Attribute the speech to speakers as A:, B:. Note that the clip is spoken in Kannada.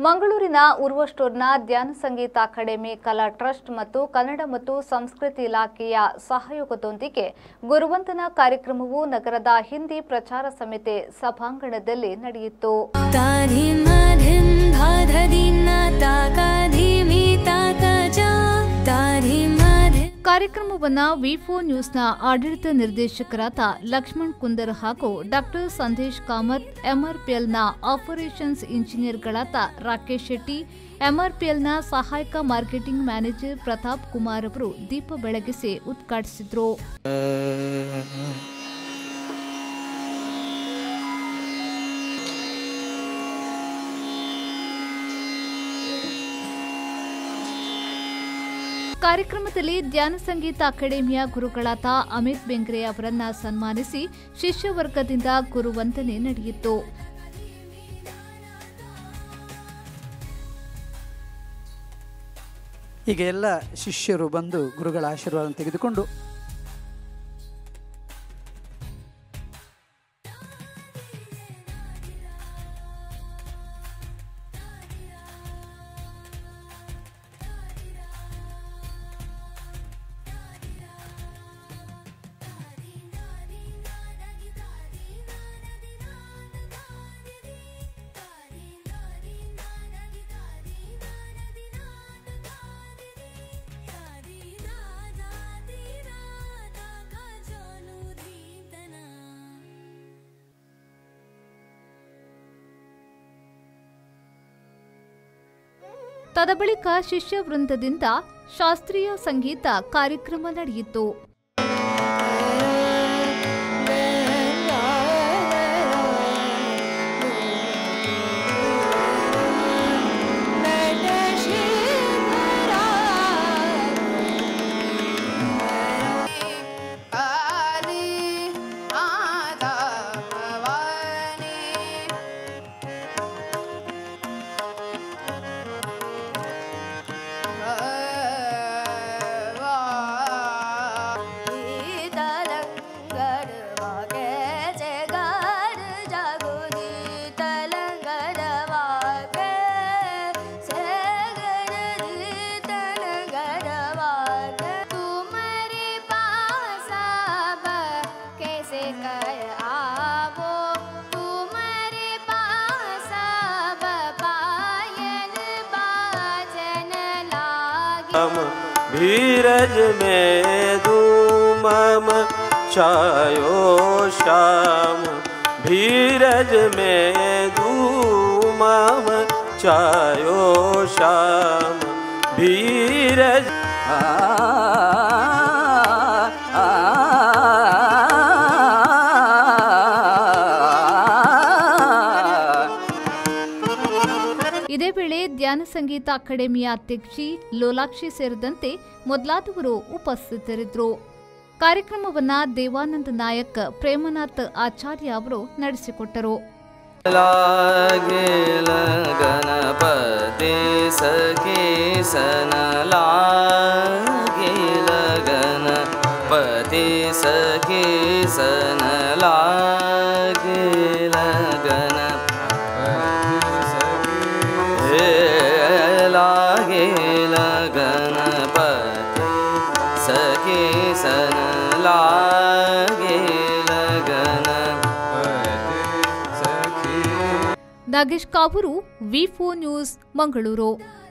A: ಮಂಗಳೂರಿನ ಉರ್ವ ಸ್ಟೋರ್ನ ಧ್ಯಾನ ಸಂಗೀತ ಅಕಾಡೆಮಿ ಕಲಾ ಟ್ರಸ್ಟ್ ಮತ್ತು ಕನ್ನಡ ಮತ್ತು ಸಂಸ್ಕೃತಿ ಇಲಾಖೆಯ ಸಹಯೋಗದೊಂದಿಗೆ ಗುರುವಂದನಾ ಕಾರ್ಯಕ್ರಮವು ನಗರದ ಹಿಂದಿ ಪ್ರಚಾರ ಸಮಿತಿ ಸಭಾಂಗಣದಲ್ಲಿ ನಡೆಯಿತು. ಕಾರ್ಯಕ್ರಮವನ್ನು ವಿ4 ನ್ಯೂಸ್ನ ಆಡಳಿತ ನಿರ್ದೇಶಕರಾದ ಲಕ್ಷ್ಮಣ್ ಕುಂದರ್ ಹಾಗೂ ಡಾಕ್ಟರ್ ಸಂದೇಶ್ ಕಾಮತ್, ಎಂಆರ್ಪಿಎಲ್ನ ಆಪರೇಷನ್ಸ್ ಇಂಜಿನಿಯರ್ಗಳಾದ ರಾಕೇಶ್ ಶೆಟ್ಟಿ, ಎಂಆರ್ಪಿಎಲ್ನ ಸಹಾಯಕ ಮಾರ್ಕೆಟಿಂಗ್ ಮ್ಯಾನೇಜರ್ ಪ್ರತಾಪ್ ಕುಮಾರ್ ಅವರು ದೀಪ ಬೆಳಗಿಸಿ ಉದ್ಘಾಟಿಸಿದರು. ಕಾರ್ಯಕ್ರಮದಲ್ಲಿ ಧ್ಯಾನ ಸಂಗೀತ ಅಕಾಡೆಮಿಯ ಗುರುಗಳಾದ ಅಮಿತ್ ಬೆಂಗ್ರೆ ಅವರನ್ನ ಸನ್ಮಾನಿಸಿ ಶಿಷ್ಯ ವರ್ಗದಿಂದ ಗುರುವಂದನೆ ನಡೆಯಿತು.
B: ಈಗ ಎಲ್ಲ ಶಿಷ್ಯರು ಬಂದು ಗುರುಗಳ ಆಶೀರ್ವಾದ ತೆಗೆದುಕೊಂಡು
A: ತದಬಳಿಕ ಶಿಷ್ಯ ವೃಂದದಿಂದ ಶಾಸ್ತ್ರೀಯ ಸಂಗೀತ ಕಾರ್ಯಕ್ರಮ ನಡೆಯಿತು.
C: धीरज में धूमम छायो श्याम, धीरज में धूमम छायो श्याम, धीरज
A: ಇದೇ ವೇಳೆ ಧ್ಯಾನ ಸಂಗೀತ ಅಕಾಡೆಮಿಯ ಅಧ್ಯಕ್ಷಿ ಲೋಲಾಕ್ಷಿ ಸೇರಿದಂತೆ ಮೊದಲಾದವರು ಉಪಸ್ಥಿತರಿದ್ದರು. ಕಾರ್ಯಕ್ರಮವನ್ನು ದೇವಾನಂದ ನಾಯಕ್, ಪ್ರೇಮನಾಥ್ ಆಚಾರ್ಯ ಅವರು ನಡೆಸಿಕೊಟ್ಟರು.
D: ಗಣಪತಿ ಸಖಿ ಗಣಪತಿ ಸಖಿ
A: ನಾಗೇಶ್ ಕಾವೂರು, ವಿ4 ನ್ಯೂಸ್, ಮಂಗಳೂರು.